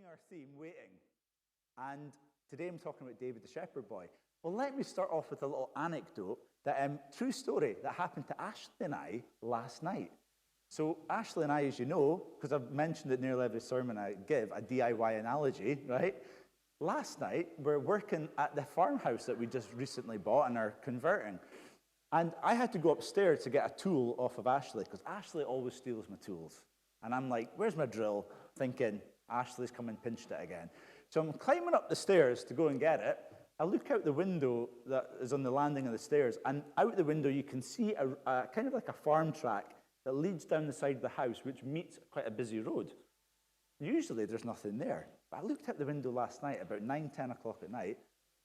continuing our theme, waiting. And today I'm talking about David the shepherd boy. Well, let me start off with a little anecdote, true story that happened to Ashley and I last night. So Ashley and I, as you know, because I've mentioned it nearly every sermon I give, a DIY analogy, right? Last night, we're working at the farmhouse that we just recently bought and are converting. And I had to go upstairs to get a tool off of Ashley, because Ashley always steals my tools. And I'm like, where's my drill? Thinking, Ashley's come and pinched it again. So I'm climbing up the stairs to go and get it. I look out the window that is on the landing of the stairs, and out the window you can see a kind of like a farm track that leads down the side of the house, which meets quite a busy road. Usually there's nothing there. But I looked out the window last night, about 9, 10 o'clock at night,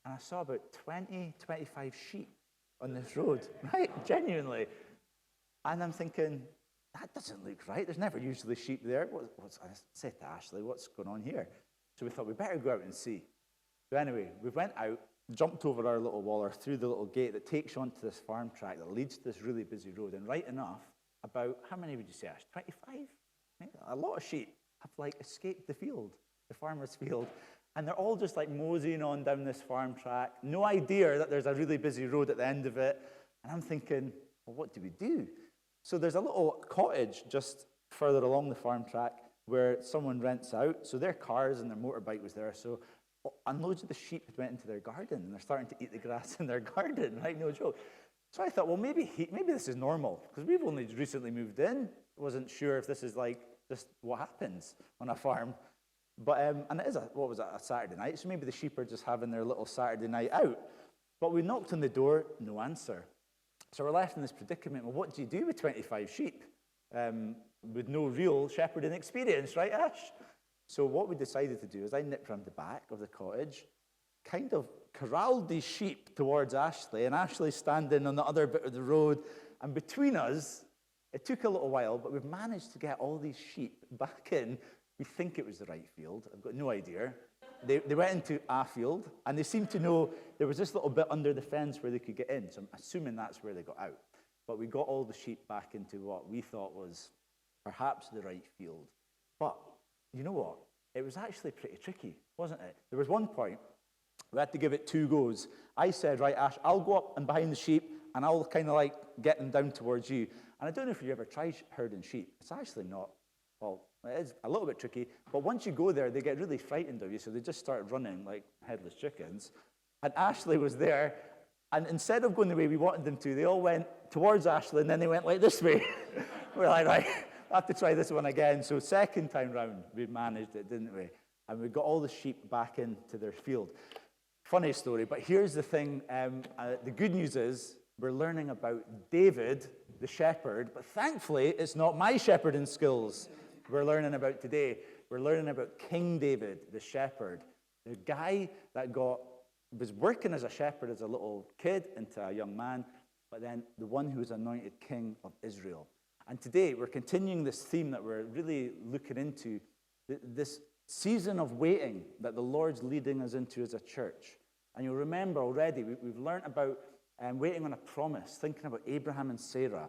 and I saw about 20, 25 sheep on this road, right? Genuinely. And I'm thinking, that doesn't look right. There's never usually sheep there. I said to Ashley, what's going on here? So we thought, we better go out and see. So anyway, we went out, jumped over our little wall, or through the little gate that takes you onto this farm track that leads to this really busy road. And right enough, about, how many would you say, Ash? 25? Yeah, a lot of sheep have escaped the field, the farmer's field. And they're all just moseying on down this farm track. No idea that there's a really busy road at the end of it. And I'm thinking, well, what do we do? So there's a little cottage just further along the farm track where someone rents out. So their cars and their motorbike was there. So, and loads of the sheep had went into their garden, and they're starting to eat the grass in their garden, right? No joke. So I thought, well, maybe this is normal, because we've only recently moved in. Wasn't sure if this is just what happens on a farm. But, and it is a Saturday night, so maybe the sheep are just having their little Saturday night out. But we knocked on the door, no answer. So we're left in this predicament. Well, what do you do with 25 sheep with no real shepherding experience, right, Ash? So what we decided to do is I nipped around the back of the cottage, kind of corralled these sheep towards Ashley, and Ashley standing on the other bit of the road. And between us, it took a little while, but we've managed to get all these sheep back in. We think it was the right field. I've got no idea. They went into a field, and they seemed to know there was this little bit under the fence where they could get in. So I'm assuming that's where they got out. But we got all the sheep back into what we thought was perhaps the right field. But you know what? It was actually pretty tricky, wasn't it? There was one point we had to give it 2 goes. I said, right, Ash, I'll go up and behind the sheep, and I'll kind of get them down towards you. And I don't know if you ever tried herding sheep. It's actually not. Well, it is a little bit tricky, but once you go there, they get really frightened of you, so they just start running like headless chickens. And Ashley was there, and instead of going the way we wanted them to, they all went towards Ashley, and then they went like this way. We're like, right, I have to try this one again. So second time round, we managed it, didn't we? And we got all the sheep back into their field. Funny story, but here's the thing. The good news is we're learning about David, the shepherd, but thankfully it's not my shepherding skills we're learning about today. We're learning about King David, the shepherd, the guy that was working as a shepherd as a little kid into a young man, but then the one who was anointed king of Israel. And today we're continuing this theme that we're really looking into, this season of waiting that the Lord's leading us into as a church. And you'll remember already, we've learned about waiting on a promise, thinking about Abraham and Sarah,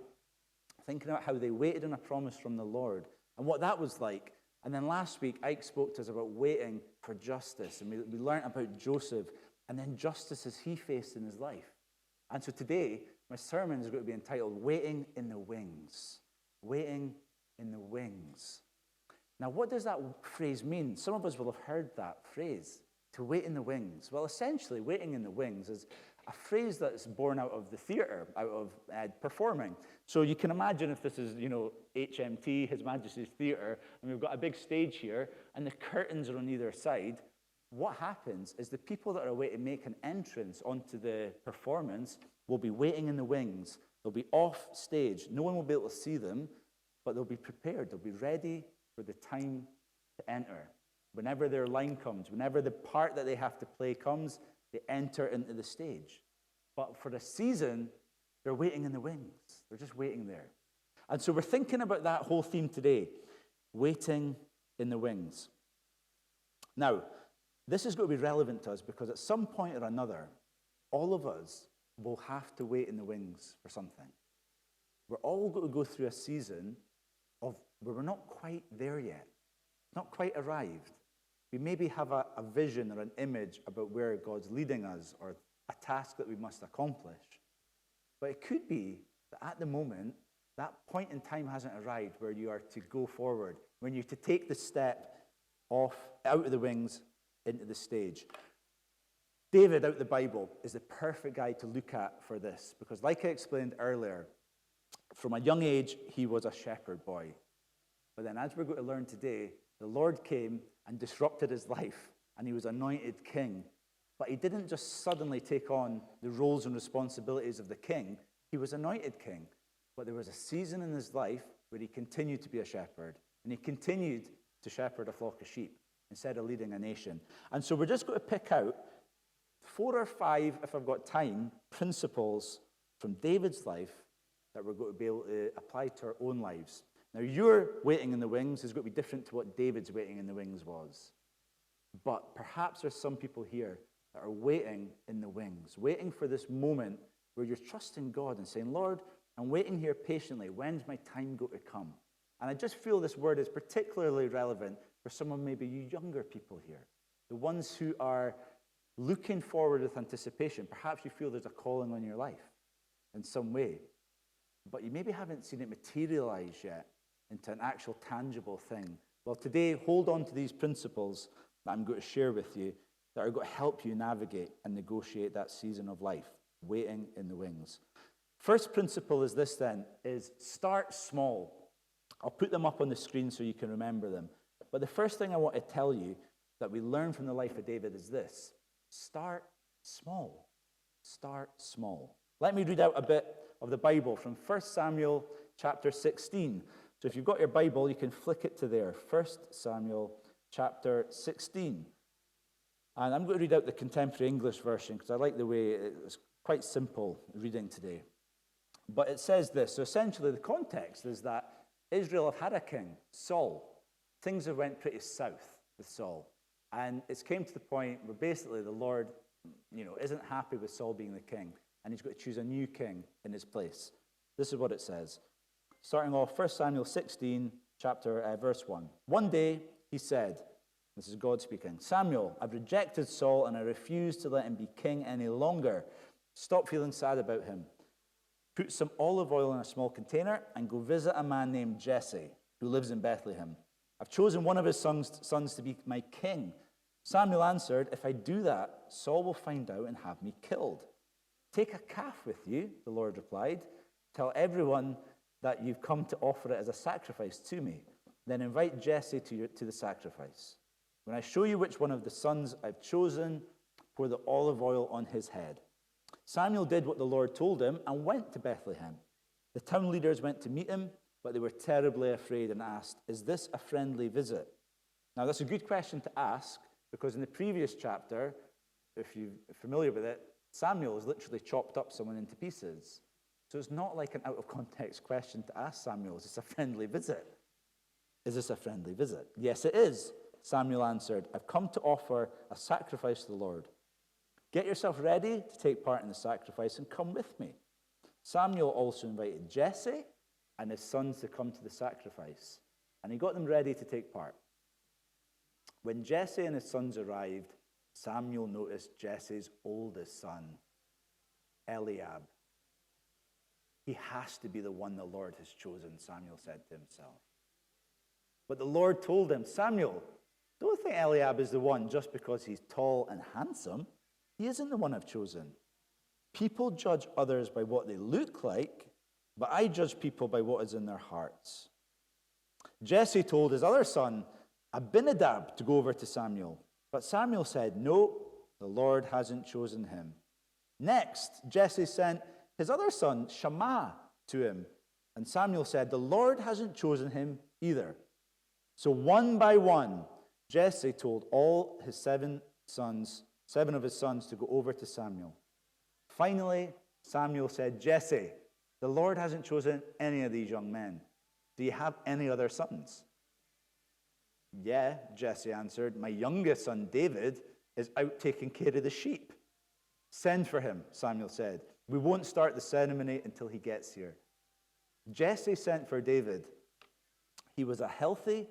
thinking about how they waited on a promise from the Lord and what that was like. And then last week, Ike spoke to us about waiting for justice. And we learned about Joseph and then justice as he faced in his life. And so today, my sermon is going to be entitled, Waiting in the Wings. Waiting in the Wings. Now, what does that phrase mean? Some of us will have heard that phrase, to wait in the wings. Well, essentially, waiting in the wings is a phrase that's born out of the theater, out of performing. So you can imagine if this is, HMT, His Majesty's Theatre, and we've got a big stage here, and the curtains are on either side. What happens is the people that are away to make an entrance onto the performance will be waiting in the wings. They'll be off stage. No one will be able to see them, but they'll be prepared. They'll be ready for the time to enter. Whenever their line comes, whenever the part that they have to play comes, they enter into the stage. But for a season, they're waiting in the wings. They're just waiting there. And so we're thinking about that whole theme today, waiting in the wings. Now, this is going to be relevant to us because at some point or another, all of us will have to wait in the wings for something. We're all going to go through a season of where we're not quite there yet, not quite arrived. we maybe have a vision or an image about where God's leading us or a task that we must accomplish. But it could be that at the moment, that point in time hasn't arrived where you are to go forward, when you're to take the step out of the wings into the stage. David, out of the Bible, is the perfect guy to look at for this, because like I explained earlier, from a young age, he was a shepherd boy. But then, as we're going to learn today, the Lord came and disrupted his life, and he was anointed king. But he didn't just suddenly take on the roles and responsibilities of the king. He was anointed king. But there was a season in his life where he continued to be a shepherd, and he continued to shepherd a flock of sheep instead of leading a nation. And so we're just going to pick out 4 or 5, if I've got time, principles from David's life that we're going to be able to apply to our own lives. Now, your waiting in the wings is going to be different to what David's waiting in the wings was. But perhaps there's some people here that are waiting in the wings, waiting for this moment where you're trusting God and saying, Lord, I'm waiting here patiently. When's my time going to come? And I just feel this word is particularly relevant for some of maybe you younger people here, the ones who are looking forward with anticipation. Perhaps you feel there's a calling on your life in some way, but you maybe haven't seen it materialize yet into an actual tangible thing. Well, today, hold on to these principles that I'm going to share with you that are going to help you navigate and negotiate that season of life, waiting in the wings. First principle is this then, is start small. I'll put them up on the screen so you can remember them. But the first thing I want to tell you that we learn from the life of David is this: start small. Start small. Let me read out a bit of the Bible from 1 Samuel chapter 16. So if you've got your Bible, you can flick it to there. 1 Samuel chapter 16. And I'm going to read out the contemporary English version because I like the way it's quite simple reading today. But it says this. So essentially the context is that Israel have had a king, Saul. Things have went pretty south with Saul. And it's came to the point where basically the Lord, isn't happy with Saul being the king. And he's got to choose a new king in his place. This is what it says. Starting off, 1 Samuel 16, verse 1. One day he said, this is God speaking, Samuel, I've rejected Saul and I refuse to let him be king any longer. Stop feeling sad about him. Put some olive oil in a small container and go visit a man named Jesse who lives in Bethlehem. I've chosen one of his sons to be my king. Samuel answered, if I do that, Saul will find out and have me killed. Take a calf with you, the Lord replied. Tell everyone that you've come to offer it as a sacrifice to me. Then invite Jesse to the sacrifice. When I show you which one of the sons I've chosen, pour the olive oil on his head. Samuel did what the Lord told him and went to Bethlehem. The town leaders went to meet him, but they were terribly afraid and asked, is this a friendly visit? Now, that's a good question to ask, because in the previous chapter, if you're familiar with it, Samuel has literally chopped up someone into pieces. So it's not like an out-of-context question to ask Samuel, is this a friendly visit? Is this a friendly visit? Yes, it is, Samuel answered. I've come to offer a sacrifice to the Lord. Get yourself ready to take part in the sacrifice and come with me. Samuel also invited Jesse and his sons to come to the sacrifice, and he got them ready to take part. When Jesse and his sons arrived, Samuel noticed Jesse's oldest son, Eliab. He has to be the one the Lord has chosen, Samuel said to himself. But the Lord told him, Samuel, don't think Eliab is the one just because he's tall and handsome. He isn't the one I've chosen. People judge others by what they look like, but I judge people by what is in their hearts. Jesse told his other son, Abinadab, to go over to Samuel. But Samuel said, no, the Lord hasn't chosen him. Next, Jesse sent his other son, Shammah, to him. And Samuel said, the Lord hasn't chosen him either. So one by one, Jesse told all his seven of his sons to go over to Samuel. Finally, Samuel said, Jesse, the Lord hasn't chosen any of these young men. Do you have any other sons? Yeah, Jesse answered, my youngest son, David, is out taking care of the sheep. Send for him, Samuel said. We won't start the ceremony until he gets here. Jesse sent for David. He was a healthy,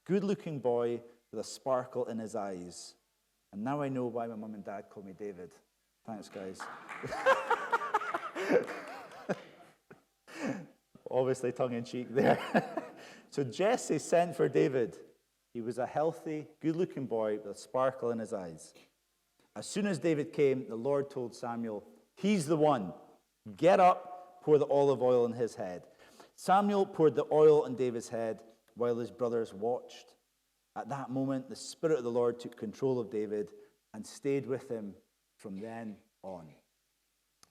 good-looking boy with a sparkle in his eyes. And now I know why my mum and dad call me David. Thanks, guys. Obviously tongue-in-cheek there. So Jesse sent for David. He was a healthy, good-looking boy with a sparkle in his eyes. As soon as David came, the Lord told Samuel, he's the one. Get up, pour the olive oil on his head. Samuel poured the oil on David's head while his brothers watched. At that moment, the Spirit of the Lord took control of David and stayed with him from then on.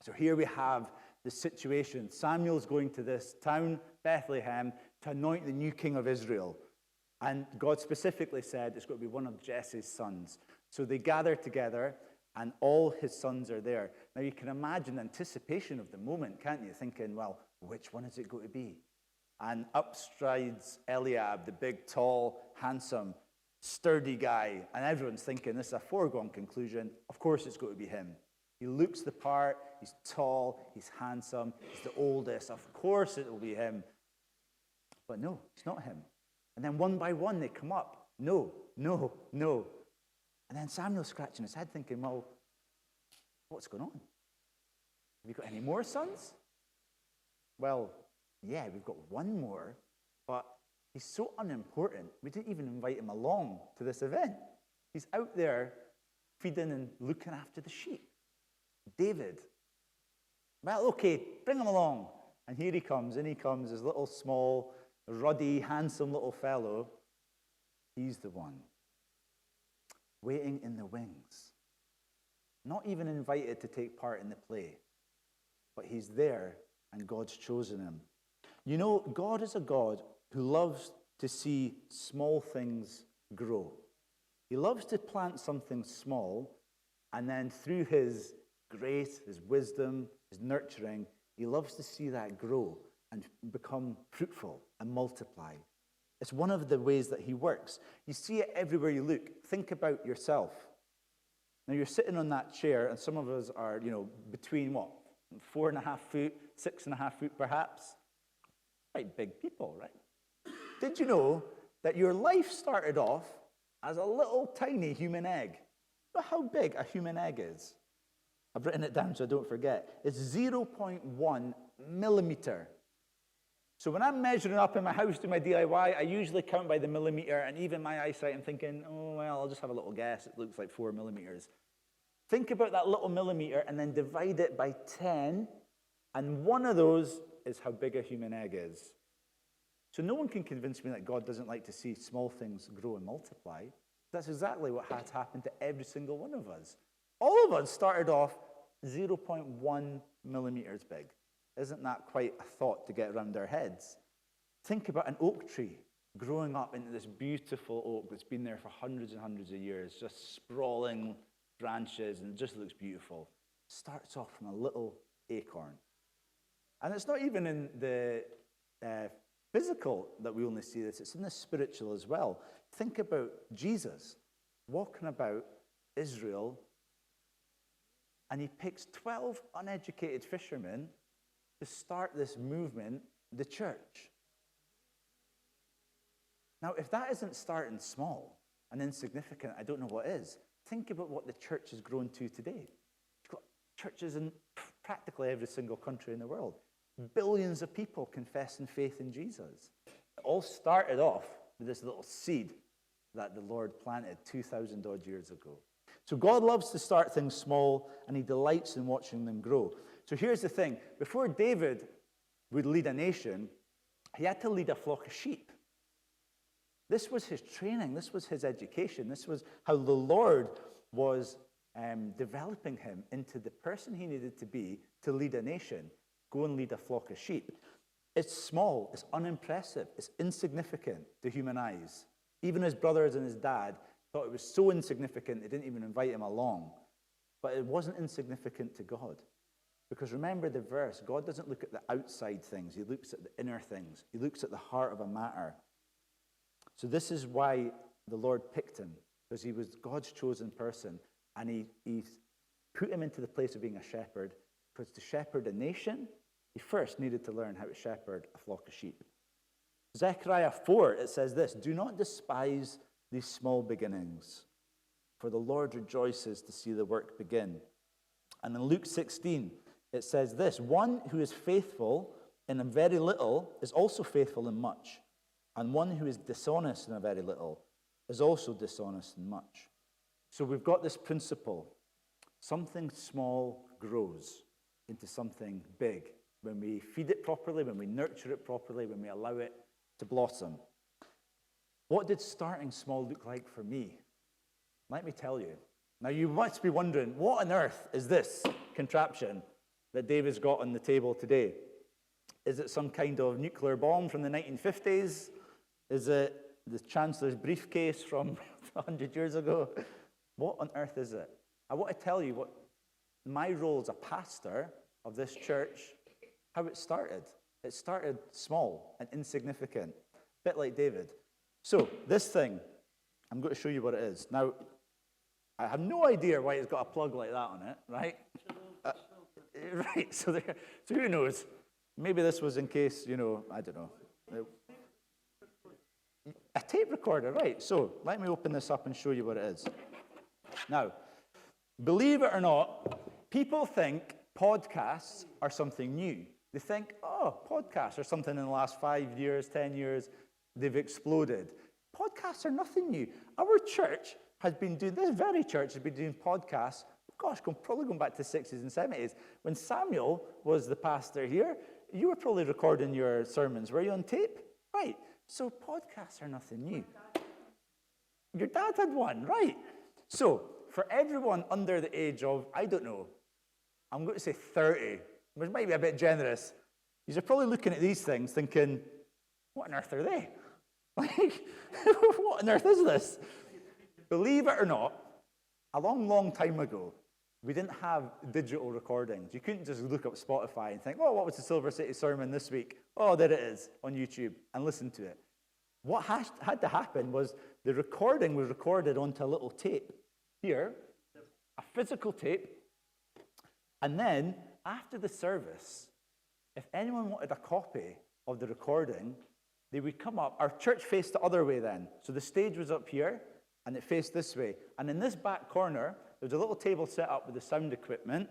So here we have the situation. Samuel's going to this town, Bethlehem, to anoint the new king of Israel. And God specifically said it's going to be one of Jesse's sons. So they gather together, and all his sons are there. Now you can imagine the anticipation of the moment, can't you? Thinking, well, which one is it going to be? And up strides Eliab, the big, tall, handsome, sturdy guy. And everyone's thinking, this is a foregone conclusion. Of course it's going to be him. He looks the part. He's tall. He's handsome. He's the oldest. Of course it will be him. But no, it's not him. And then one by one they come up. No, no, no. And then Samuel's scratching his head thinking, well, what's going on? Have you got any more sons? Well, yeah, we've got one more, but he's so unimportant, we didn't even invite him along to this event. He's out there feeding and looking after the sheep. David. Well, okay, bring him along. And here he comes, this little small, ruddy, handsome little fellow. He's the one. Waiting in the wings. Not even invited to take part in the play. But he's there, and God's chosen him. You know, God is a God who loves to see small things grow. He loves to plant something small, and then through his grace, his wisdom, his nurturing, he loves to see that grow and become fruitful and multiply. It's one of the ways that he works. You see it everywhere you look. Think about yourself. Now, you're sitting on that chair, and some of us are, between 4.5 foot, 6.5 foot perhaps. Quite big people, right? Did you know that your life started off as a little tiny human egg? You know how big a human egg is? I've written it down so I don't forget. It's 0.1 millimeter. So when I'm measuring up in my house doing my DIY, I usually count by the millimeter, and even my eyesight, I'm thinking, oh, well, I'll just have a little guess. It looks like 4 millimeters. Think about that little millimeter and then divide it by 10, and one of those is how big a human egg is. So no one can convince me that God doesn't like to see small things grow and multiply. That's exactly what has happened to every single one of us. All of us started off 0.1 millimeters big. Isn't that quite a thought to get around our heads? Think about an oak tree growing up into this beautiful oak that's been there for hundreds and hundreds of years, just sprawling branches, and it just looks beautiful. Starts off from a little acorn. And it's not even in the physical that we only see this, it's in the spiritual as well. Think about Jesus walking about Israel, and he picks 12 uneducated fishermen to start this movement, the church. Now, if that isn't starting small and insignificant, I don't know what is. Think about what the church has grown to today. You've got churches in practically every single country in the world. Billions of people confessing faith in Jesus. It all started off with this little seed that the Lord planted 2,000 odd years ago. So God loves to start things small, and he delights in watching them grow. So here's the thing. Before David would lead a nation, he had to lead a flock of sheep. This was his training. This was his education. This was how the Lord was developing him into the person he needed to be to lead a nation. Go and lead a flock of sheep. It's small. It's unimpressive. It's insignificant to human eyes. Even his brothers and his dad thought it was so insignificant they didn't even invite him along. But it wasn't insignificant to God. Because remember the verse, God doesn't look at the outside things. He looks at the inner things. He looks at the heart of a matter. So this is why the Lord picked him, because he was God's chosen person. And he put him into the place of being a shepherd, because to shepherd a nation, he first needed to learn how to shepherd a flock of sheep. Zechariah 4, it says this, do not despise these small beginnings, for the Lord rejoices to see the work begin. And in Luke 16, it says this, one who is faithful in a very little is also faithful in much, and one who is dishonest in a very little is also dishonest in much. So we've got this principle. Something small grows into something big when we feed it properly, when we nurture it properly, when we allow it to blossom. What did starting small look like for me? Let me tell you. Now, you must be wondering, what on earth is this contraption that David's got on the table today? Is it some kind of nuclear bomb from the 1950s? Is it the Chancellor's briefcase from 100 years ago? What on earth is it? I want to tell you what my role as a pastor of this church, how it started. It started small and insignificant, a bit like David. So, this thing, I'm going to show you what it is. Now, I have no idea why it's got a plug like that on it, right? Right, so who knows? Maybe this was in case, I don't know. A tape recorder, right. So, let me open this up and show you what it is. Now, believe it or not, people think podcasts are something new. They think, podcasts are something in the last 5 years, 10 years, they've exploded. Podcasts are nothing new. Our church has been doing, this very church has been doing podcasts, probably going back to the 60s and 70s. When Samuel was the pastor here, you were probably recording your sermons. Were you on tape? Right. So podcasts are nothing new. Your dad had one, right? So, for everyone under the age of, I don't know, I'm going to say 30, which might be a bit generous, you're probably looking at these things thinking, what on earth are they? Like, what on earth is this? Believe it or not, a long, long time ago, we didn't have digital recordings. You couldn't just look up Spotify and think, what was the Silver City sermon this week? Oh, there it is on YouTube, and listen to it. What had to happen was the recording was recorded onto a little tape here, a physical tape, and then after the service, if anyone wanted a copy of the recording, they would come up. Our church faced the other way then. So the stage was up here, and it faced this way. And in this back corner, there was a little table set up with the sound equipment,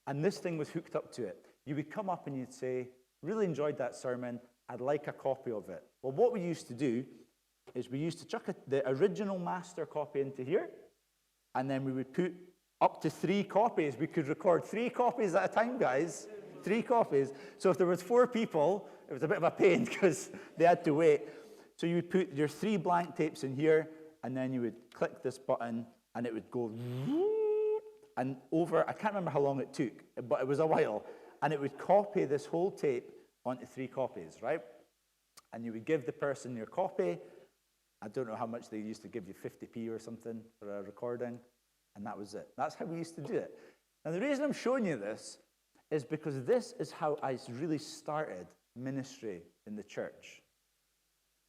and this thing was hooked up to it. You would come up and you'd say, really enjoyed that sermon, I'd like a copy of it. Well, what we used to do is we used to chuck the original master copy into here, and then we would put up to 3 copies. We could record 3 copies at a time, guys. 3 copies. So if there was 4 people, it was a bit of a pain because they had to wait. So you would put your 3 blank tapes in here, and then you would click this button, and it would go and over. I can't remember how long it took, but it was a while. And it would copy this whole tape onto 3 copies, right? And you would give the person your copy. I don't know how much they used to give you, 50p or something for a recording. And that was it. That's how we used to do it. Now, the reason I'm showing you this is because this is how I really started ministry in the church.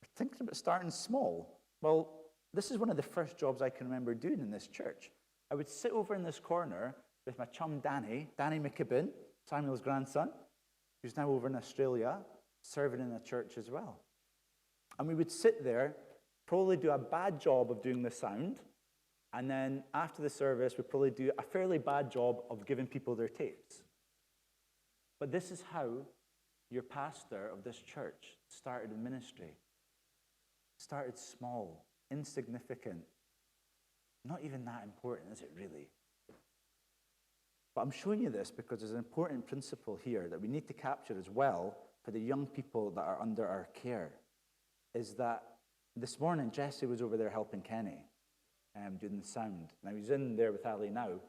We're thinking about starting small. Well, this is one of the first jobs I can remember doing in this church. I would sit over in this corner with my chum Danny McKibben, Samuel's grandson, who's now over in Australia, serving in a church as well. And we would sit there, probably do a bad job of doing the sound, and then after the service, we'd probably do a fairly bad job of giving people their tapes. But this is how your pastor of this church started in ministry. Started small, insignificant. Not even that important, is it really? But I'm showing you this because there's an important principle here that we need to capture as well for the young people that are under our care, is that this morning Jesse was over there helping Kenny doing the sound. Now he's in there with Ali now,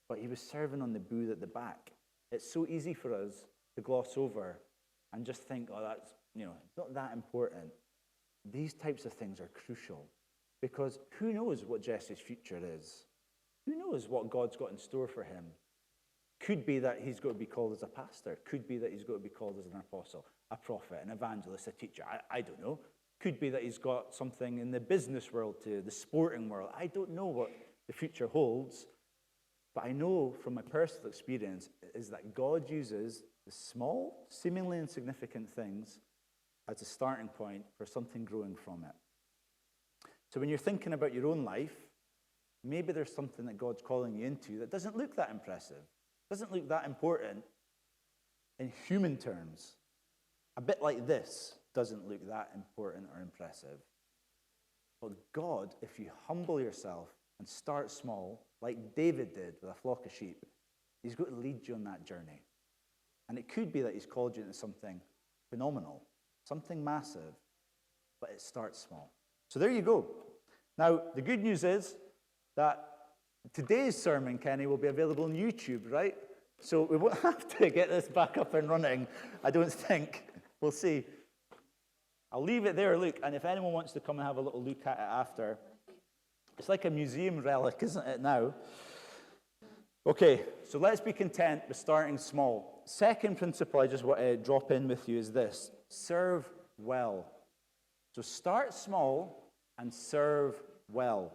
but he was serving on the booth at the back. It's so easy for us to gloss over and just think, that's, it's not that important. These types of things are crucial because who knows what Jesse's future is? Who knows what God's got in store for him? Could be that he's going to be called as a pastor. Could be that he's going to be called as an apostle, a prophet, an evangelist, a teacher. I don't know. Could be that he's got something in the business world too, the sporting world. I don't know what the future holds. But I know from my personal experience is that God uses the small, seemingly insignificant things as a starting point for something growing from it. So when you're thinking about your own life, maybe there's something that God's calling you into that doesn't look that impressive, doesn't look that important in human terms. A bit like this doesn't look that important or impressive. But God, if you humble yourself and start small, like David did with a flock of sheep, he's going to lead you on that journey. And it could be that he's called you into something phenomenal, something massive, but it starts small. So there you go. Now, the good news is that today's sermon, Kenny, will be available on YouTube, right? So we won't have to get this back up and running, I don't think. We'll see. I'll leave it there, look, and if anyone wants to come and have a little look at it after, it's like a museum relic, isn't it now? Okay, so let's be content with starting small. Second principle I just want to drop in with you is this: serve well. So start small and serve well.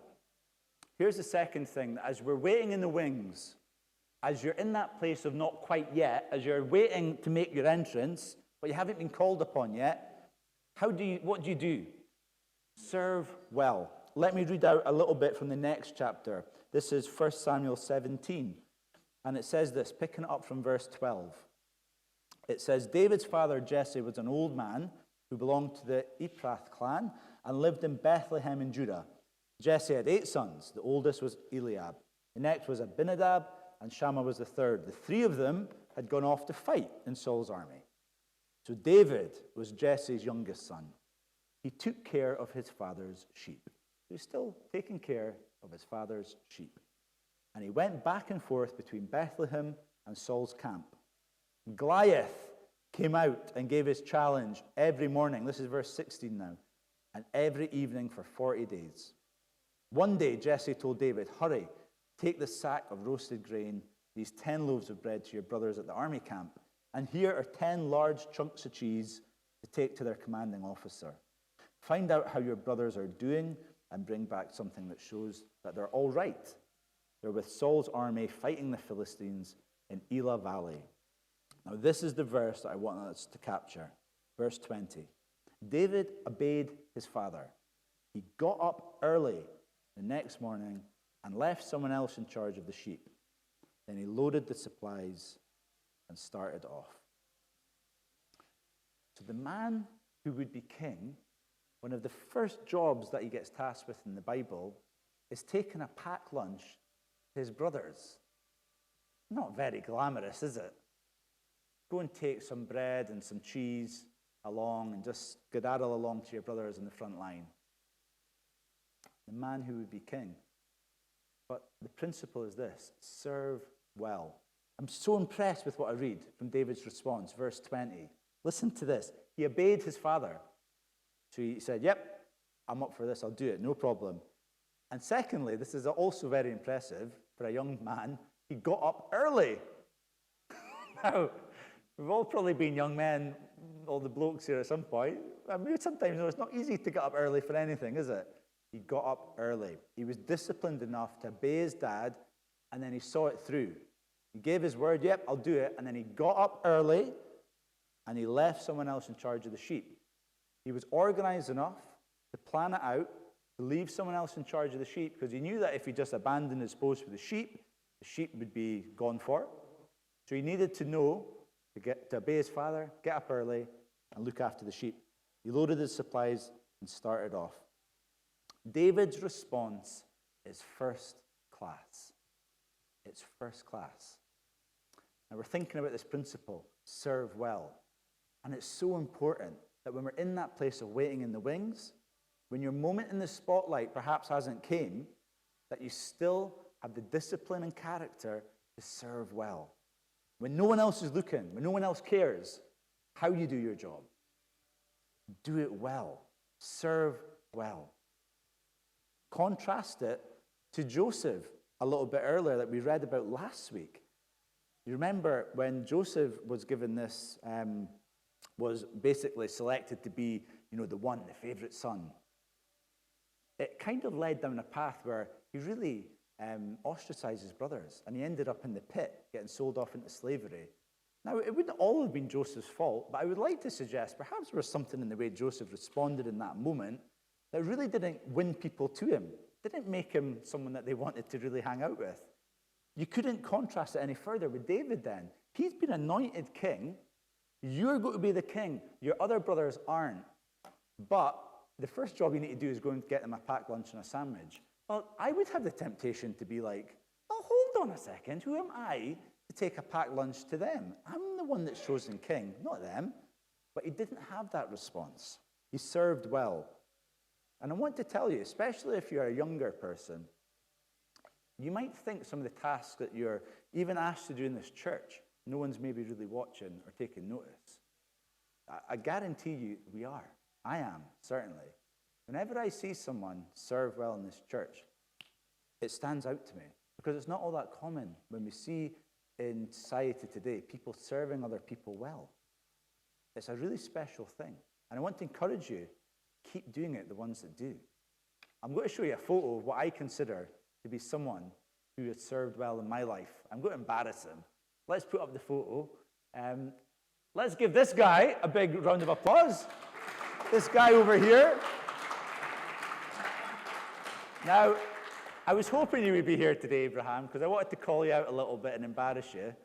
Here's the second thing. As we're waiting in the wings, as you're in that place of not quite yet, as you're waiting to make your entrance, but you haven't been called upon yet, what do you do? Serve well. Let me read out a little bit from the next chapter. This is 1 Samuel 17. And it says this, picking it up from verse 12. It says, David's father Jesse was an old man who belonged to the Ephrath clan and lived in Bethlehem in Judah. Jesse had 8 sons. The oldest was Eliab. The next was Abinadab, and Shammah was the third. The 3 of them had gone off to fight in Saul's army. So David was Jesse's youngest son. He took care of his father's sheep. He was still taking care of his father's sheep. And he went back and forth between Bethlehem and Saul's camp. Goliath came out and gave his challenge every morning. This is verse 16 now. And every evening for 40 days. One day Jesse told David, hurry, take this sack of roasted grain, these 10 loaves of bread to your brothers at the army camp. And here are 10 large chunks of cheese to take to their commanding officer. Find out how your brothers are doing and bring back something that shows that they're all right. They're with Saul's army fighting the Philistines in Elah Valley. Now this is the verse that I want us to capture. Verse 20. David obeyed his father. He got up early the next morning and left someone else in charge of the sheep. Then he loaded the supplies and started off. So the man who would be king, one of the first jobs that he gets tasked with in the Bible is taking a packed lunch to his brothers. Not very glamorous, is it? Go and take some bread and some cheese along and just skedaddle along to your brothers in the front line. The man who would be king. But the principle is this: serve well. I'm so impressed with what I read from David's response, verse 20. Listen to this. He obeyed his father. So he said, yep, I'm up for this, I'll do it, no problem. And secondly, this is also very impressive for a young man, he got up early. Now, we've all probably been young men, all the blokes here at some point. I mean, sometimes it's not easy to get up early for anything, is it? He got up early. He was disciplined enough to obey his dad, and then he saw it through. He gave his word, yep, I'll do it. And then he got up early and he left someone else in charge of the sheep. He was organized enough to plan it out, to leave someone else in charge of the sheep, because he knew that if he just abandoned his post with the sheep would be gone for. So he needed to know to obey his father, get up early, and look after the sheep. He loaded his supplies and started off. David's response is first class. It's first class. And we're thinking about this principle, serve well. And it's so important that when we're in that place of waiting in the wings, when your moment in the spotlight perhaps hasn't came, that you still have the discipline and character to serve well. When no one else is looking, when no one else cares how you do your job, do it well. Serve well. Contrast it to Joseph a little bit earlier that we read about last week. You remember when Joseph was given this, was basically selected to be, the one, the favorite son. It kind of led down a path where he really ostracized his brothers, and he ended up in the pit, getting sold off into slavery. Now, it wouldn't all have been Joseph's fault, but I would like to suggest perhaps there was something in the way Joseph responded in that moment that really didn't win people to him, didn't make him someone that they wanted to really hang out with. You couldn't contrast it any further with David then. He's been anointed king. You're going to be the king. Your other brothers aren't. But the first job you need to do is go and get them a packed lunch and a sandwich. Well, I would have the temptation to be like, oh, hold on a second. Who am I to take a packed lunch to them? I'm the one that's chosen king, not them. But he didn't have that response. He served well. And I want to tell you, especially if you're a younger person, you might think some of the tasks that you're even asked to do in this church, no one's maybe really watching or taking notice. I guarantee you we are. I am, certainly. Whenever I see someone serve well in this church, it stands out to me because it's not all that common when we see in society today people serving other people well. It's a really special thing. And I want to encourage you, keep doing it, the ones that do. I'm going to show you a photo of what I consider to be someone who has served well in my life. I'm going to embarrass him. Let's put up the photo. Let's give this guy a big round of applause. This guy over here. Now, I was hoping you would be here today, Abraham, because I wanted to call you out a little bit and embarrass you.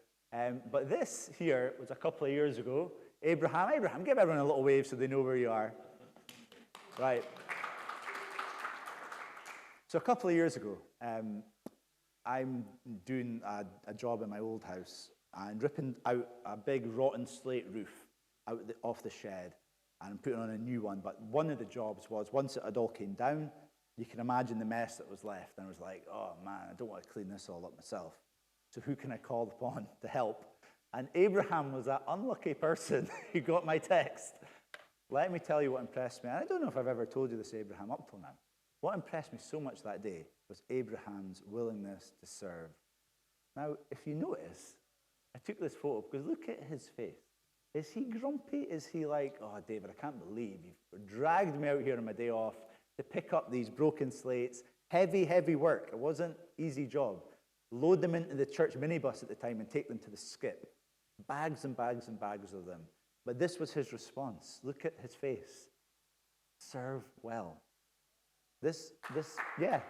But this here was a couple of years ago. Abraham, give everyone a little wave so they know where you are. Right. So a couple of years ago, I'm doing a job in my old house and ripping out a big rotten slate roof off the shed and putting on a new one. But one of the jobs was, once it had all came down, you can imagine the mess that was left. And I was like, oh man, I don't want to clean this all up myself. So who can I call upon to help? And Abraham was that unlucky person who got my text. Let me tell you what impressed me. And I don't know if I've ever told you this, Abraham, up till now. What impressed me so much that day was Abraham's willingness to serve. Now, if you notice, I took this photo because look at his face. Is he grumpy? Is he like, oh, David, I can't believe you've dragged me out here on my day off to pick up these broken slates. Heavy, heavy work. It wasn't an easy job. Load them into the church minibus at the time and take them to the skip. Bags and bags and bags of them. But this was his response. Look at his face. Serve well. Yeah.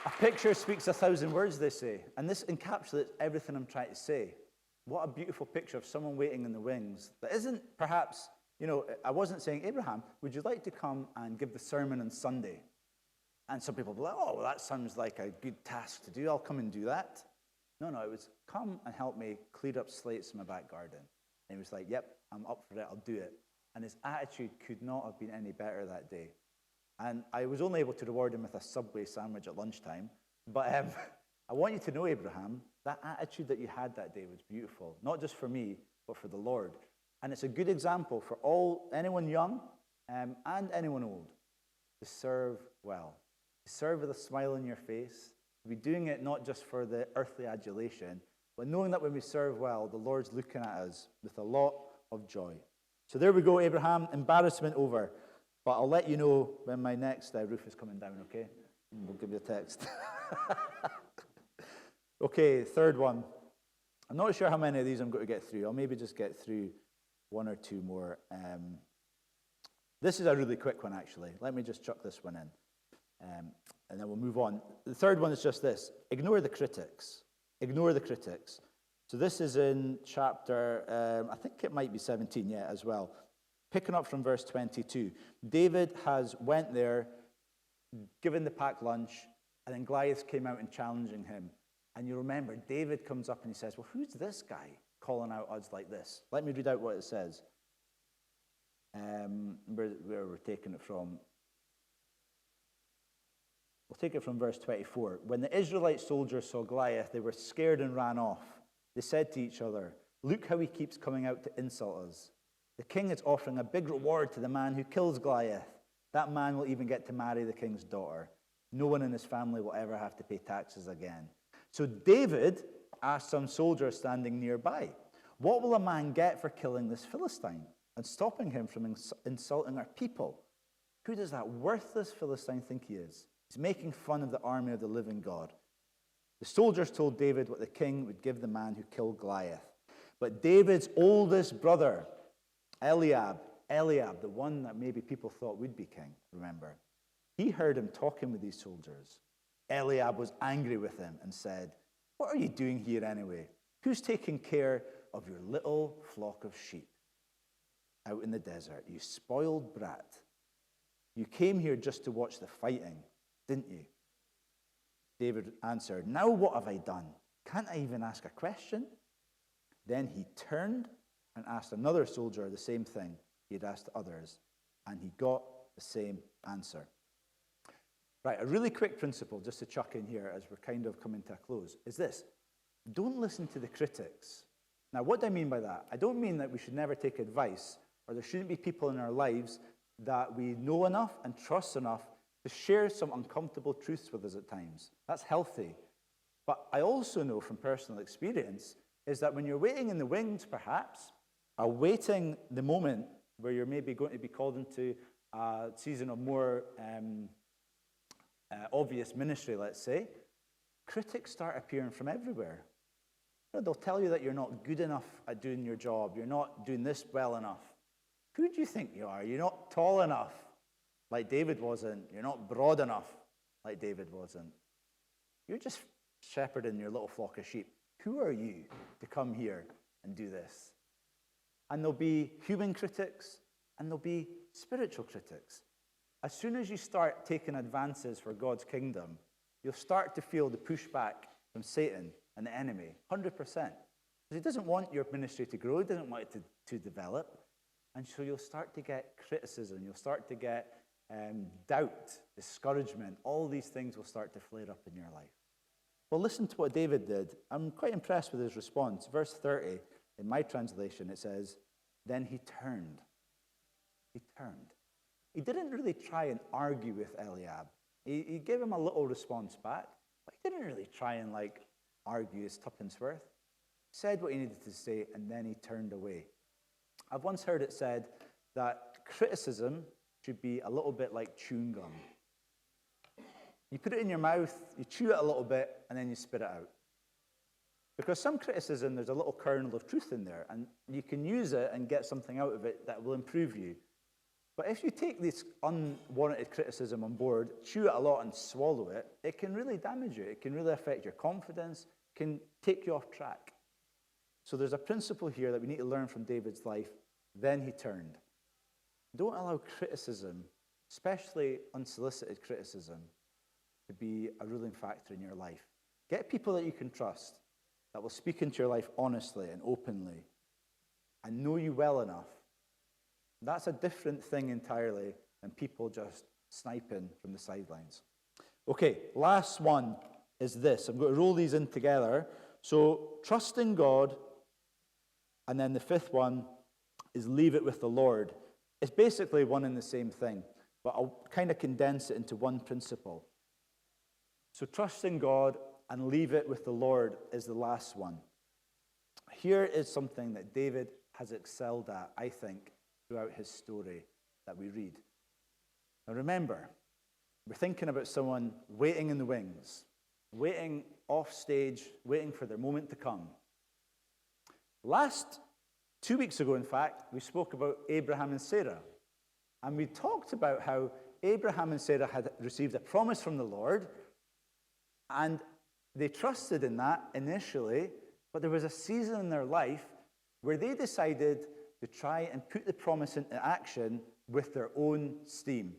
A picture speaks 1,000 words, they say. And this encapsulates everything I'm trying to say. What a beautiful picture of someone waiting in the wings. That isn't perhaps, I wasn't saying, Abraham, would you like to come and give the sermon on Sunday? And some people will be like, oh, well, that sounds like a good task to do. I'll come and do that. No, it was come and help me clear up slates in my back garden. And he was like, yep, I'm up for it. I'll do it. And his attitude could not have been any better that day. And I was only able to reward him with a Subway sandwich at lunchtime. But I want you to know, Abraham, that attitude that you had that day was beautiful. Not just for me, but for the Lord. And it's a good example for anyone young and anyone old to serve well. To serve with a smile on your face. To be doing it not just for the earthly adulation, but knowing that when we serve well, the Lord's looking at us with a lot of joy. So there we go, Abraham. Embarrassment over. But I'll let you know when my next roof is coming down, okay? We'll give you a text. Okay, third one. I'm not sure how many of these I'm going to get through. I'll maybe just get through one or two more. This is a really quick one, actually. Let me just chuck this one in. And then we'll move on. The third one is just this. Ignore the critics. Ignore the critics. So this is in chapter, I think it might be 17, as well. Picking up from verse 22. David has went there, given the packed lunch, and then Goliath came out and challenging him. And you remember, David comes up and he says, well, who's this guy calling out odds like this? Let me read out what it says. Where we're taking it from. We'll take it from verse 24. When the Israelite soldiers saw Goliath, they were scared and ran off. They said to each other, look how he keeps coming out to insult us. The king is offering a big reward to the man who kills Goliath. That man will even get to marry the king's daughter. No one in his family will ever have to pay taxes again. So David asked some soldiers standing nearby, what will a man get for killing this Philistine and stopping him from insulting our people? Who does that worthless Philistine think he is? He's making fun of the army of the living God. The soldiers told David what the king would give the man who killed Goliath. But David's oldest brother, Eliab, Eliab, the one that maybe people thought would be king, remember, he heard him talking with these soldiers. Eliab was angry with him and said, "What are you doing here anyway? Who's taking care of your little flock of sheep out in the desert? You spoiled brat. You came here just to watch the fighting, didn't you?" David answered, "Now what have I done? Can't I even ask a question?" Then he turned and asked another soldier the same thing he had asked others, and he got the same answer. Right, a really quick principle just to chuck in here as we're kind of coming to a close is this: don't listen to the critics. Now, what do I mean by that? I don't mean that we should never take advice, or there shouldn't be people in our lives that we know enough and trust enough to share some uncomfortable truths with us at times. That's healthy. But I also know from personal experience is that when you're waiting in the wings, perhaps, awaiting the moment where you're maybe going to be called into a season of more obvious ministry, let's say, critics start appearing from everywhere. They'll tell you that you're not good enough at doing your job. You're not doing this well enough. Who do you think you are? You're not tall enough, like David wasn't. You're not broad enough, like David wasn't. You're just shepherding your little flock of sheep. Who are you to come here and do this? And there'll be human critics, and there'll be spiritual critics. As soon as you start taking advances for God's kingdom, you'll start to feel the pushback from Satan and the enemy, 100%. Because he doesn't want your ministry to grow. He doesn't want it to develop. And so you'll start to get criticism. You'll start to get doubt, discouragement. All these things will start to flare up in your life. Well, listen to what David did. I'm quite impressed with his response. Verse 30, in my translation, it says, "Then he turned." He turned. He didn't really try and argue with Eliab. He gave him a little response back, but he didn't really try and argue his tuppence worth. He said what he needed to say, and then he turned away. I've once heard it said that criticism should be a little bit like chewing gum. You put it in your mouth, you chew it a little bit, and then you spit it out. Because some criticism, there's a little kernel of truth in there, and you can use it and get something out of it that will improve you. But if you take this unwarranted criticism on board, chew it a lot and swallow it, it can really damage you. It can really affect your confidence, can take you off track. So there's a principle here that we need to learn from David's life. Then he turned. Don't allow criticism, especially unsolicited criticism, to be a ruling factor in your life. Get people that you can trust, that will speak into your life honestly and openly, and know you well enough. That's a different thing entirely than people just sniping from the sidelines. Okay, last one is this. I'm going to roll these in together. So, trust in God, and then the fifth one is leave it with the Lord. It's basically one and the same thing, but I'll kind of condense it into one principle. So trust in God and leave it with the Lord is the last one. Here is something that David has excelled at, I think, throughout his story that we read. Now remember, we're thinking about someone waiting in the wings, waiting off stage, waiting for their moment to come. 2 weeks ago, in fact, we spoke about Abraham and Sarah. And we talked about how Abraham and Sarah had received a promise from the Lord, and they trusted in that initially, but there was a season in their life where they decided to try and put the promise into action with their own steam.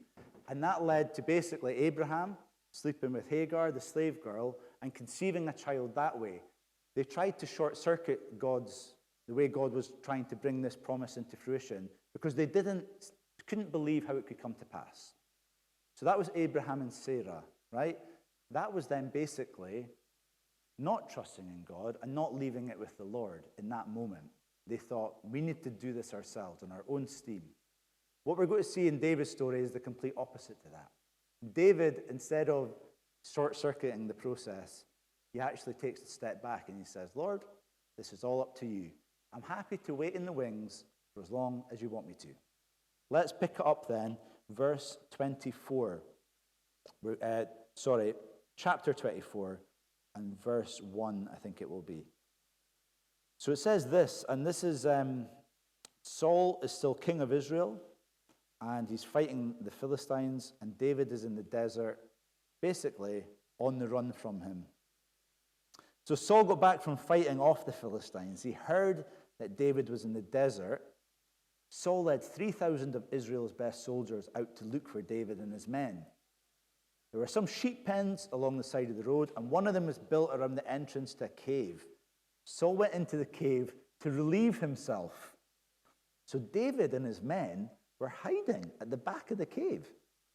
And that led to basically Abraham sleeping with Hagar, the slave girl, and conceiving a child that way. They tried to short-circuit the way God was trying to bring this promise into fruition, because they couldn't believe how it could come to pass. So that was Abraham and Sarah, right? That was them basically not trusting in God and not leaving it with the Lord in that moment. They thought, we need to do this ourselves on our own steam. What we're going to see in David's story is the complete opposite to that. David, instead of short-circuiting the process, he actually takes a step back and he says, Lord, this is all up to you. I'm happy to wait in the wings for as long as you want me to. Let's pick it up then, verse 24. Chapter 24 and verse 1, I think it will be. So it says this, and this is Saul is still king of Israel, and he's fighting the Philistines, and David is in the desert, basically on the run from him. So Saul got back from fighting off the Philistines. He heard that David was in the desert. Saul led 3,000 of Israel's best soldiers out to look for David and his men. There were some sheep pens along the side of the road, and one of them was built around the entrance to a cave. Saul went into the cave to relieve himself. So David and his men were hiding at the back of the cave,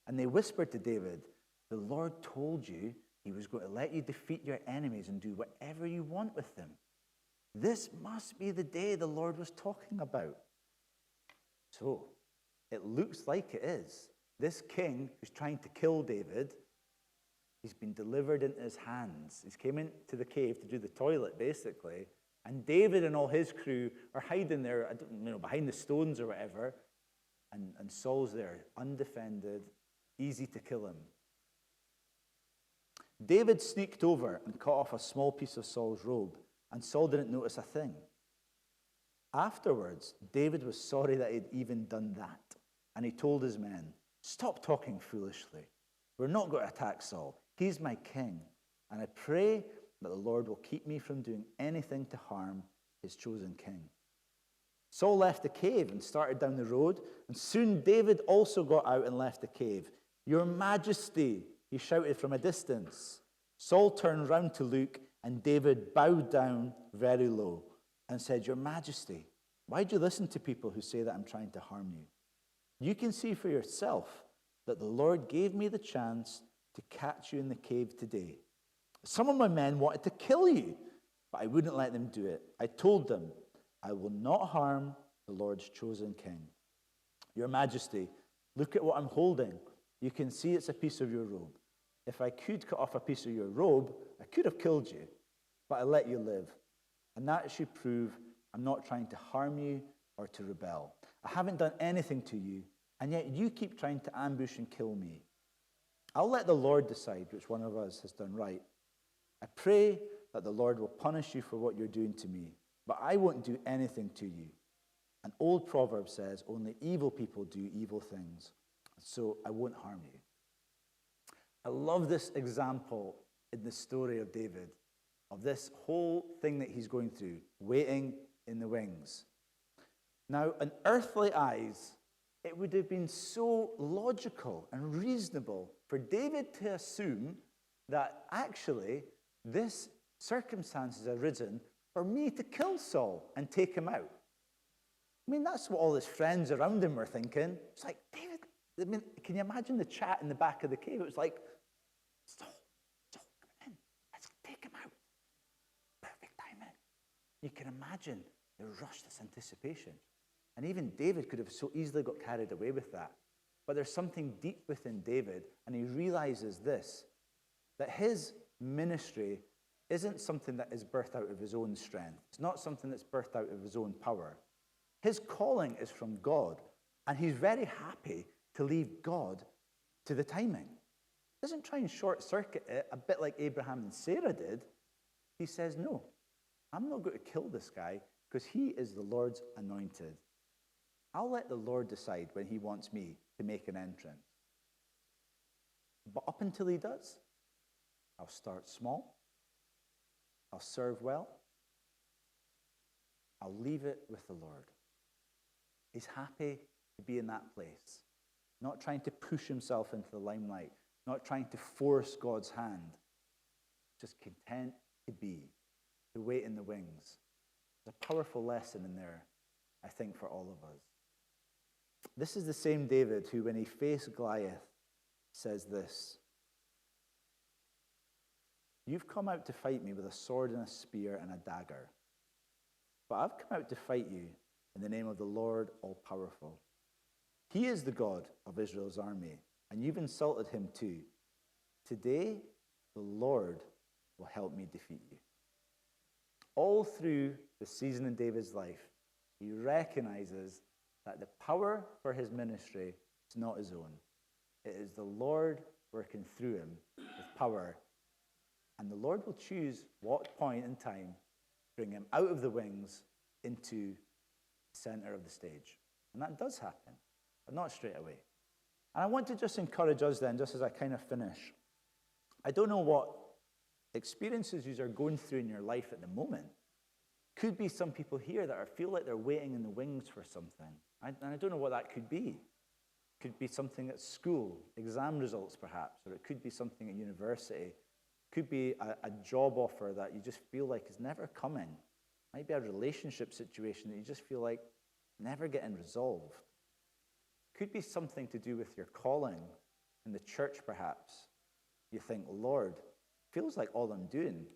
and they whispered to David, "The Lord told you he was going to let you defeat your enemies and do whatever you want with them. This must be the day the Lord was talking about." So, it looks like it is. This king who's trying to kill David, he's been delivered into his hands. He's came into the cave to do the toilet, basically, and David and all his crew are hiding there, behind the stones or whatever, and Saul's there, undefended, easy to kill him. David sneaked over and cut off a small piece of Saul's robe, and Saul didn't notice a thing. Afterwards, David was sorry that he'd even done that, and he told his men, "Stop talking foolishly. We're not going to attack Saul. He's my king, and I pray that the Lord will keep me from doing anything to harm his chosen king." Saul left the cave and started down the road, and soon David also got out and left the cave. "Your Majesty," he shouted from a distance. Saul turned round to look, and David bowed down very low and said, "Your Majesty, why do you listen to people who say that I'm trying to harm you? You can see for yourself that the Lord gave me the chance to catch you in the cave today. Some of my men wanted to kill you, but I wouldn't let them do it. I told them, I will not harm the Lord's chosen king. Your Majesty, look at what I'm holding. You can see it's a piece of your robe. If I could cut off a piece of your robe, I could have killed you, but I let you live. And that should prove I'm not trying to harm you or to rebel. I haven't done anything to you, and yet you keep trying to ambush and kill me. I'll let the Lord decide which one of us has done right. I pray that the Lord will punish you for what you're doing to me, but I won't do anything to you. An old proverb says, only evil people do evil things, so I won't harm you." I love this example in the story of David, of this whole thing that he's going through, waiting in the wings. Now, in earthly eyes, it would have been so logical and reasonable for David to assume that actually this circumstance has arisen for me to kill Saul and take him out. I mean, that's what all his friends around him were thinking. It's like, David, I mean, can you imagine the chat in the back of the cave? It was like, Saul, come in. Let's take him out. Perfect timing. You can imagine the rush, this anticipation. And even David could have so easily got carried away with that. But there's something deep within David, and he realizes this, that his ministry isn't something that is birthed out of his own strength. It's not something that's birthed out of his own power. His calling is from God, and he's very happy to leave God to the timing. He doesn't try and short-circuit it, a bit like Abraham and Sarah did. He says, no, I'm not going to kill this guy because he is the Lord's anointed. I'll let the Lord decide when he wants me to make an entrance. But up until he does, I'll start small. I'll serve well. I'll leave it with the Lord. He's happy to be in that place, not trying to push himself into the limelight, not trying to force God's hand, just content to be, to wait in the wings. There's a powerful lesson in there, I think, for all of us. This is the same David who, when he faced Goliath, says this, "You've come out to fight me with a sword and a spear and a dagger, but I've come out to fight you in the name of the Lord all-powerful. He is the God of Israel's army, and you've insulted him too. Today, the Lord will help me defeat you." All through the season in David's life, he recognizes that the power for his ministry is not his own. It is the Lord working through him with power. And the Lord will choose what point in time to bring him out of the wings into center of the stage. And that does happen, but not straight away. And I want to just encourage us then, just as I kind of finish. I don't know what experiences you are going through in your life at the moment. Could be some people here that feel like they're waiting in the wings for something. And I don't know what that could be. Could be something at school, exam results perhaps, or it could be something at university. Could be a job offer that you just feel like is never coming. Might be a relationship situation that you just feel like never getting resolved. Could be something to do with your calling in the church perhaps. You think, Lord, feels like all I'm doing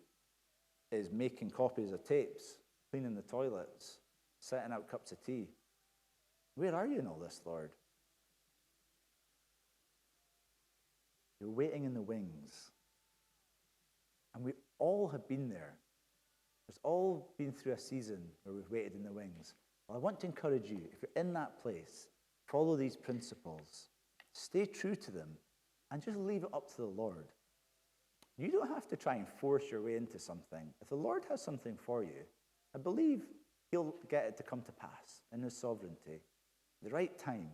is making copies of tapes, cleaning the toilets, setting out cups of tea. Where are you in all this, Lord? You're waiting in the wings. And we all have been there. We've all been through a season where we've waited in the wings. Well, I want to encourage you, if you're in that place, follow these principles. Stay true to them and just leave it up to the Lord. You don't have to try and force your way into something. If the Lord has something for you, I believe he'll get it to come to pass in his sovereignty, the right time.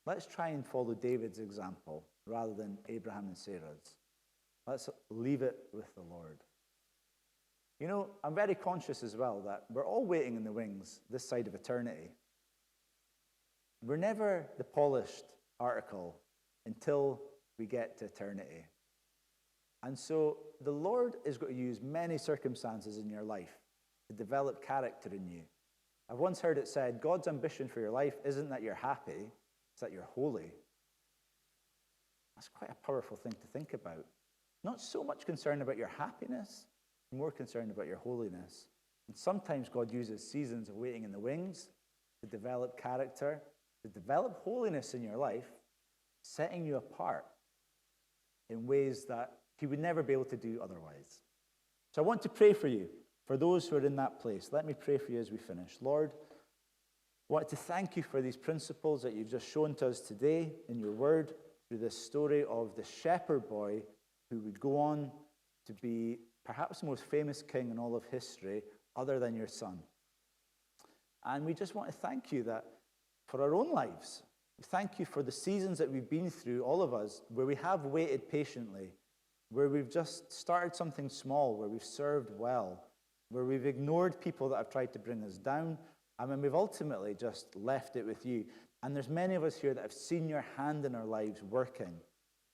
Let's try and follow David's example rather than Abraham and Sarah's. Let's leave it with the Lord. You know, I'm very conscious as well that we're all waiting in the wings this side of eternity. We're never the polished article until we get to eternity. And so the Lord is going to use many circumstances in your life to develop character in you. I've once heard it said, God's ambition for your life isn't that you're happy, it's that you're holy. That's quite a powerful thing to think about. Not so much concerned about your happiness, more concerned about your holiness. And sometimes God uses seasons of waiting in the wings to develop character, to develop holiness in your life, setting you apart in ways that he would never be able to do otherwise. So I want to pray for you, for those who are in that place. Let me pray for you as we finish. Lord, I want to thank you for these principles that you've just shown to us today in your word, through this story of the shepherd boy who would go on to be perhaps the most famous king in all of history, other than your son. And we just want to thank you that for our own lives, thank you for the seasons that we've been through, all of us, where we have waited patiently, where we've just started something small, where we've served well, where we've ignored people that have tried to bring us down, and when we've ultimately just left it with you. And there's many of us here that have seen your hand in our lives working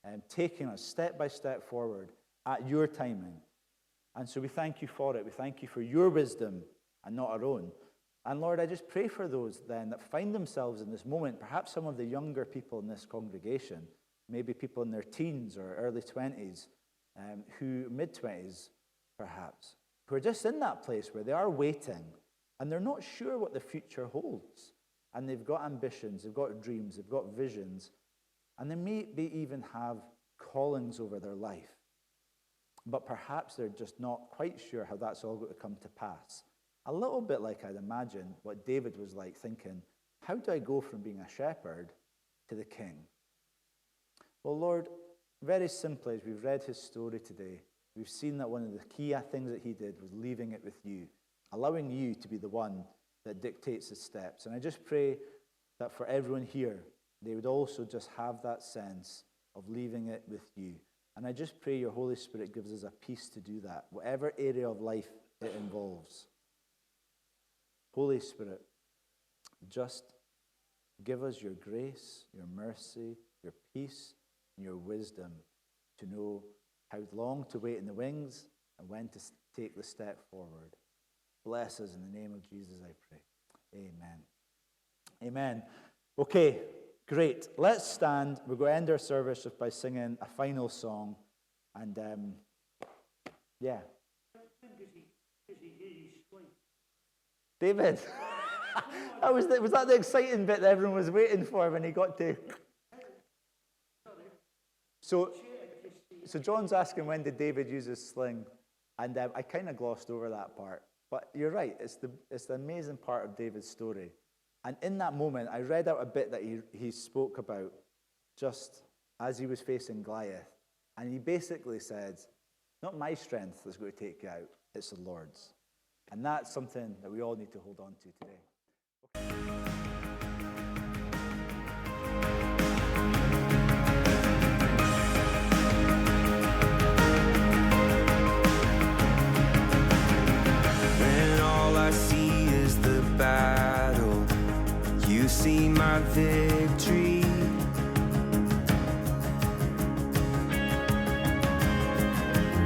and taking us step by step forward at your timing. And so we thank you for it. We thank you for your wisdom and not our own. And Lord, I just pray for those then that find themselves in this moment, perhaps some of the younger people in this congregation, maybe people in their teens or early 20s, who mid-20s perhaps, who are just in that place where they are waiting and they're not sure what the future holds. And they've got ambitions, they've got dreams, they've got visions, and they maybe even have callings over their life. But perhaps they're just not quite sure how that's all going to come to pass. A little bit like I'd imagine what David was like, thinking, how do I go from being a shepherd to the king? Well, Lord, very simply, as we've read his story today, we've seen that one of the key things that he did was leaving it with you, allowing you to be the one that dictates his steps. And I just pray that for everyone here, they would also just have that sense of leaving it with you. And I just pray your Holy Spirit gives us a peace to do that, whatever area of life it involves. Holy Spirit, just give us your grace, your mercy, your peace, and your wisdom to know how long to wait in the wings and when to take the step forward. Bless us in the name of Jesus, I pray. Amen. Amen. Okay, great. Let's stand. We're going to end our service just by singing a final song. And, yeah. David, was that the exciting bit that everyone was waiting for when he got to... So John's asking, when did David use his sling? And I kind of glossed over that part. But you're right, it's the amazing part of David's story. And in that moment, I read out a bit that he spoke about just as he was facing Goliath. And he basically said, not my strength that's going to take you out, it's the Lord's. And that's something that we all need to hold on to today. When all I see is the battle, you see my victory.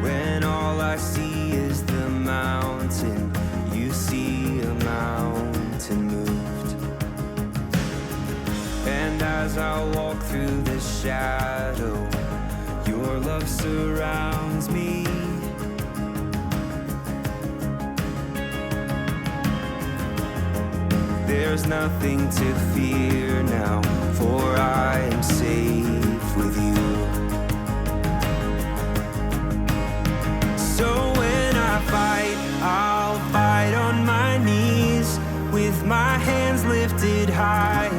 When all I see is the mountain, you see a mountain moved. And as I walk through the shadow, your love surrounds me. There's nothing to fear now, for I am safe with you. So when I fight, I'll fight on my knees, with my hands lifted high.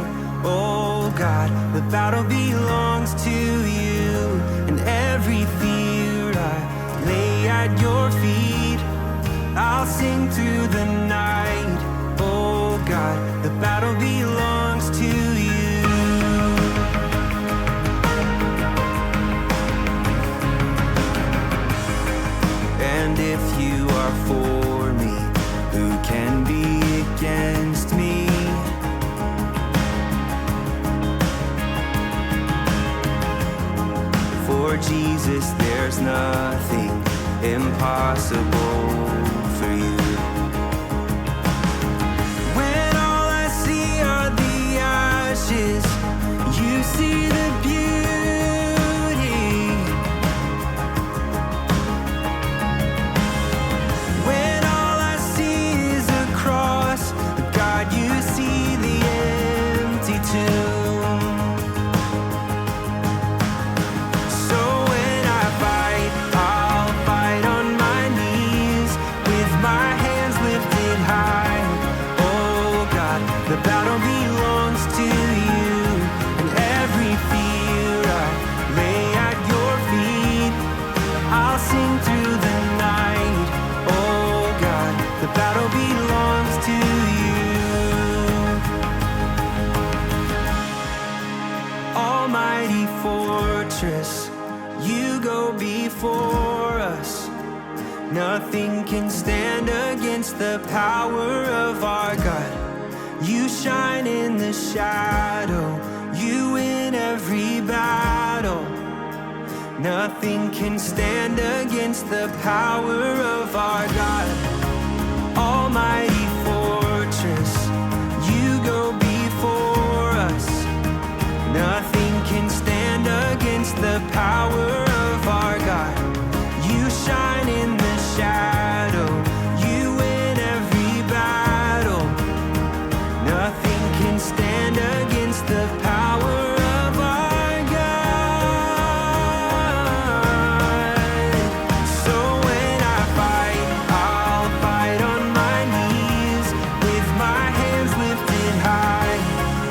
Oh God, the battle belongs to you, and every fear I lay at your feet. I'll sing through the night. Oh God, the battle belongs to you. And if you are for me, who can be against me? For Jesus, there's nothing impossible for you. When all I see are the ashes, you see the beauty. When all I see is a cross, God, you see the empty tomb. So when I fight, I'll fight on my knees, with my hands lifted high. Oh God, the battle belongs to you, and every fear I lay at your feet. I'll sing through the night. Oh God, the battle belongs to you. Almighty fortress, you go before us. Nothing can stand against the power of our God. You shine in the shadow, you win every battle. Nothing can stand against the power of our God. Almighty fortress, you go before us. Nothing can stand against the power of our God. You shine in the shadow, you win every battle. Nothing can stand against the power of our God. So when I fight, I'll fight on my knees, with my hands lifted high.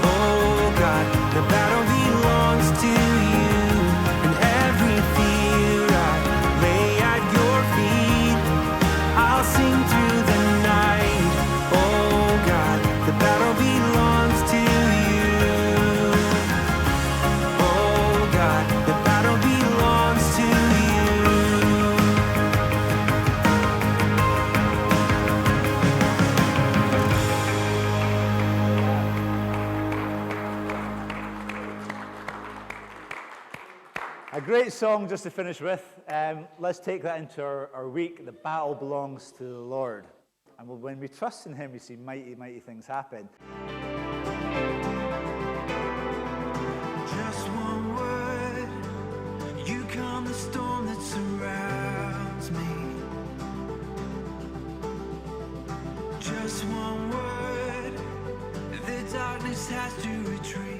Oh God, the battle belongs to you, and every fear I lay at your feet. I'll sing through the night. Oh God, the battle belongs to you. Oh God, the battle belongs to you. A great song just to finish with. Let's take that into our week. The battle belongs to the Lord. And when we trust in him, we see mighty, mighty things happen. Just one word, you calm the storm that surrounds me. Just one word, the darkness has to retreat.